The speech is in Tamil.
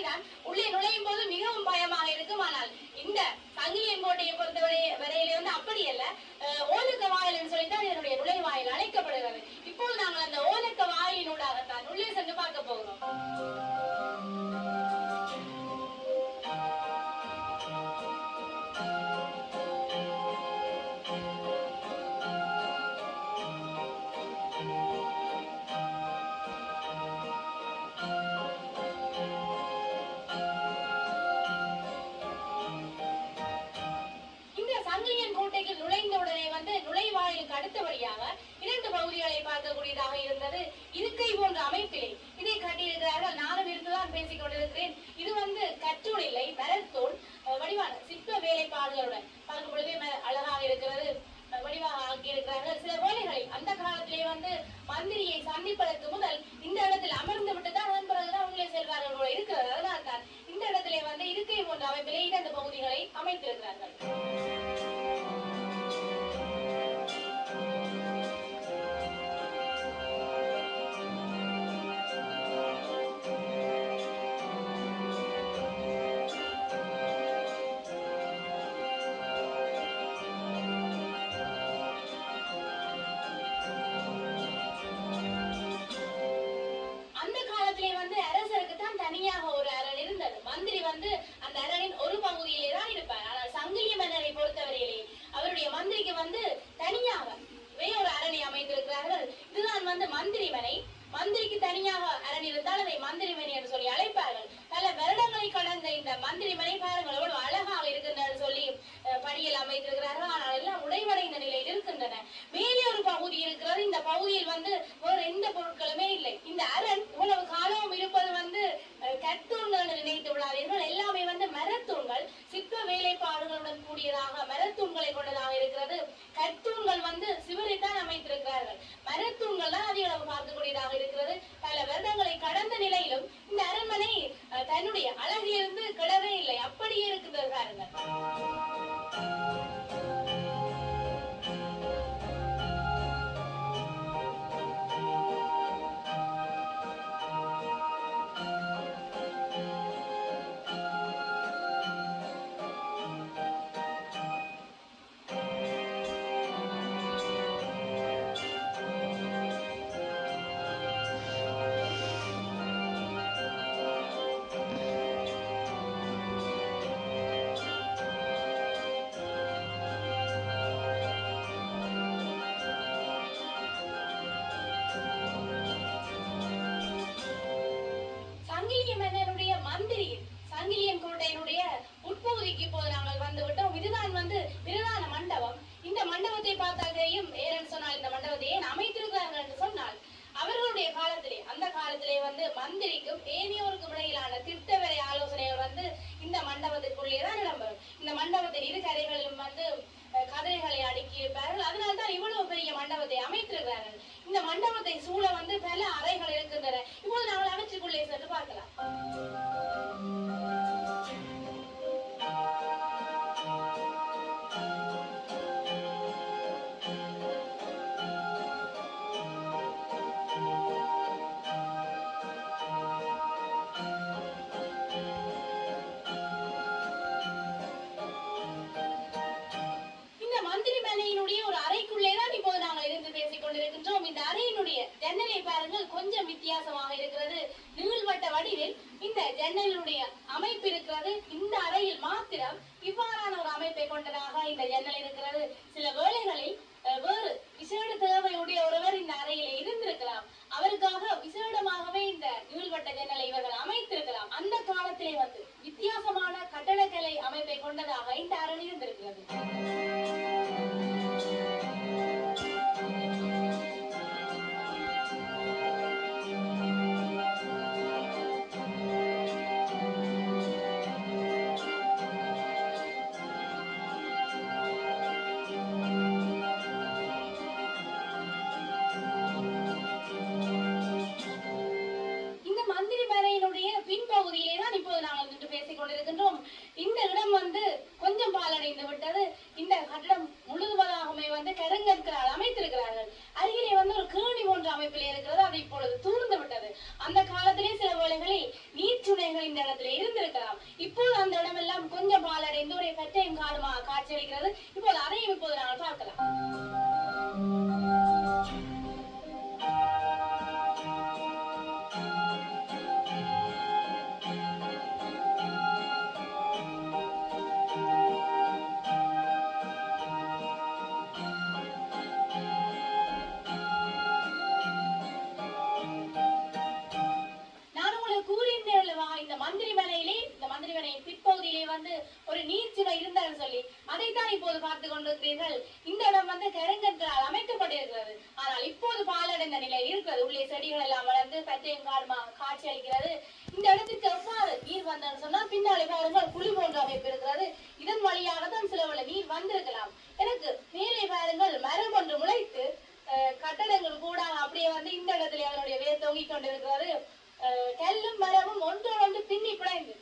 தான் உள்ளே நுழையும் போது மிகவும் பயமாக இருக்கும். ஆனால் இந்த சங்கிலியன் கோட்டையை பொறுத்தவரை வரையிலே வந்து அப்படி அல்ல, ஓலக்க வாயில் என்று சொல்லித்தான் இதனுடைய நுழைவாயில் அழைக்கப்படுகிறது. இப்போது நாங்கள் அந்த ஓலக்க வாயிலூடாகத்தான் உள்ளே சென்று பார்க்க போகிறோம். சங்கிலியன் கோட்டைக்கு நுழைந்தவுடனே வந்து நுழைவாயிலுக்கு அடுத்தபடியாக 2 பகுதிகளை பார்க்கக்கூடியதாக இருந்தது. இருக்கை போன்ற அமைப்பிலே இதை கட்டியிருக்கிறார்கள். நானும் இருந்துதான் பேசிக் கொண்டிருக்கிறேன். இது வந்து கற்றூல் இல்லை, மரத்தூள் வடிவான சிற்ப வேலைப்பாடுகளுடன் பார்க்கும் பொழுதே அழகாக இருக்கிறது, வடிவாக ஆக்கியிருக்கிறார்கள். சில வேலைகளில் அந்த காலத்திலே வந்து மந்திரியை சந்திப்பதற்கு முதல் இந்த இடத்தில் அமர்ந்து விட்டுதான் அதன் பிறகுதான் உள்ளே செல்வார்கள் போல இருக்கிறது. அதனால் தான் இந்த இடத்திலே வந்து இருக்கை போன்ற அமைப்பிலே 2 பகுதிகளை அமைத்திருக்கிறார்கள். தனியாக ஒரு அரண் இருந்தது. மந்திரி வந்து அந்த அரணின் ஒரு பகுதியிலே தான் இருப்பார். ஆனால் சங்கிலிய மன்னரை பொறுத்தவரையிலே அவருடைய மந்திரிக்கு வந்து தனியாக வேறொரு அரணை அமைத்திருக்கிறார்கள். இதுதான் வந்து மந்திரி மனை. மந்திரிக்கு தனியாக அரண் இருந்தால் அதை மந்திரி மனை என்று சொல்லி அழைப்பார்கள். பல வருடங்களை கடந்த இந்த மந்திரி மனை பாருங்கள் எவ்வளவு அழகாக இருக்கின்றன சொல்லி படியில் அமைத்திருக்கிறார்கள். ஆனால் எல்லாம் உடைவடைந்த நிலையில் இருக்கின்றன. மேலே ஒரு பகுதி இருக்கிறது. இந்த பகுதியில் வந்து வேறு எந்த பொருட்களுமே இல்லை. இந்த அரண் இவ்வளவு காலமும் இருப்பது வந்து கற்தூண்கள் நினைத்து விடாதீர்கள். எல்லாமே வந்து மரத்தூண்கள், சிற்ப வேலைப்பாடுகளுடன் கூடியதாக மரத்தூண்களை கொண்டதாக இருக்கிறது. கற்தூண்கள் வந்து சிவரைத்தான் அமைத்திருக்கிறார்கள். மரத்தூண்கள் தான் அதிக அளவு பார்க்கக்கூடியதாக இருக்கிறது. பல வருடங்களை கடந்த நிலையிலும் இந்த அரண்மனை தன்னுடைய அழகிலிருந்து கிடவே இல்லை, அப்படியே இருக்கிறது பாருங்கள். சங்கிலியன் கோட்டையினுடைய உட்பகுதிக்கு இப்போது நாங்கள் வந்து விட்டோம். இதுதான் வந்து பிரதான மண்டபம். இந்த மண்டபத்தை பார்த்தாலேயும் ஏன்னு சொன்னால் இந்த மண்டபத்தை ஏன் அமைத்திருக்கிறார்கள் என்று சொன்னால் அவர்களுடைய காலத்திலே அந்த காலத்திலே வந்து மந்திரிக்கும் ஏனையோருக்கும் இடையிலான திட்டவரை ஆலோசனைகள் வந்து இந்த மண்டபத்திற்குள்ளேதான் இடம்பெறும். இந்த மண்டபத்தின் இரு கரைகளிலும் வந்து கதைகளை அடுக்கி இருப்பார்கள். அதனால்தான் இவ்வளவு பெரிய மண்டபத்தை அமைத்திருக்கிறார்கள். இந்த மண்டபத்தை சூழ வந்து பல அறைகள் இருக்கின்றன. இப்போது நாங்கள் அவற்றுக்குள்ளே சென்று பார்க்கலாம். ஒரு அறைக்குள்ளேதான் இப்போது நாங்கள் இருந்து பேசிக் கொண்டிருக்கின்றோம். இந்த அறையினுடைய ஜன்னலை பாருங்கள், கொஞ்சம் வித்தியாசமாக இருக்கிறது. நீள்வட்ட வடிவில் இந்த ஜன்னலுடைய அமைப்பு இருக்கிறது. இந்த அறையில் மாத்திரம் இவ்வாறான ஒரு அமைப்பை கொண்டதாக இந்த ஜன்னல் இருக்கிறது. சில வேளைகளில் வேறு விசேட தேவையுடைய ஒருவர் இந்த அறையிலே இருந்திருக்கலாம். அவருக்காக விசேடமாகவே இந்த நீள்வட்ட ஜன்னலை இவர்கள் அமைத்திருக்கலாம். அந்த காலத்திலே வந்து வித்தியாசமான கட்டடக்கலை அமைப்பை கொண்டதாக இந்த அறை இருந்திருக்கிறது. பின்பகுதியிலே தான் இப்போது நாங்கள் நின்று பேசிக் கொண்டிருக்கிறோம். கொண்டிருக்கின்றோம். இந்த இடம் வந்து கொஞ்சம் பாலடைந்து விட்டது. இந்த கட்டடம் முழுவதாகவே வந்து கருங்கற்களால் அமைத்திருக்கிறார்கள். அருகிலே வந்து ஒரு கேணி போன்ற அமைப்பில் இருக்கிறது. அது இப்பொழுது தூர்ந்து விட்டது. அந்த காலத்திலே சில வேளைகளில் நீர்ச்சுனைகள் இந்த இடத்துல இருந்திருக்கலாம். இப்போது அந்த இடமெல்லாம் கொஞ்சம் பாலடைந்து ஒரு பற்றையும் காடுமாக காட்சியளிக்கிறது. இப்போது அதையும் இப்போது நாங்கள் பார்க்கலாம். நான் உங்களுக்கு கூறியிருந்தேன் அல்லவா, இந்த மந்திரிமனையிலே, இந்த மந்திரிமனையின் பிற்பகுதியிலே வந்து ஒரு நீர்ச்சுனை இருந்தான்னு சொல்லி. அதைத்தான் இப்போது பார்த்து கொண்டிருக்கிறீர்கள். இந்த இடம் வந்து கருங்கற்களால் அமைக்கப்பட்டிருக்கிறது. ஆனால் இப்போது பாலடைந்த நிலை இருக்கிறது. உள்ளே செடிகள் எல்லாம் வளர்ந்து பச்சையும் காடுமாக காட்சி அளிக்கிறது. இந்த இடத்திற்கு எவ்வாறு நீர் வந்தன்னு சொன்னால், பின்னாலே பாருங்கள் குழி போன்ற அமைப்பு இருக்கிறது. இதன் வழியாக தான் சில வேளை நீர் வந்திருக்கலாம். எனக்கு மேலே பாருங்கள் மரம் ஒன்று முளைத்து கட்டடங்கள் கூட அப்படியே வந்து இந்த இடத்துல அவருடைய வேர் தொங்கிக் கொண்டிருக்கிறது. கல்லும் மரமும் ஒன்றோடு பின்னி பிணைந்து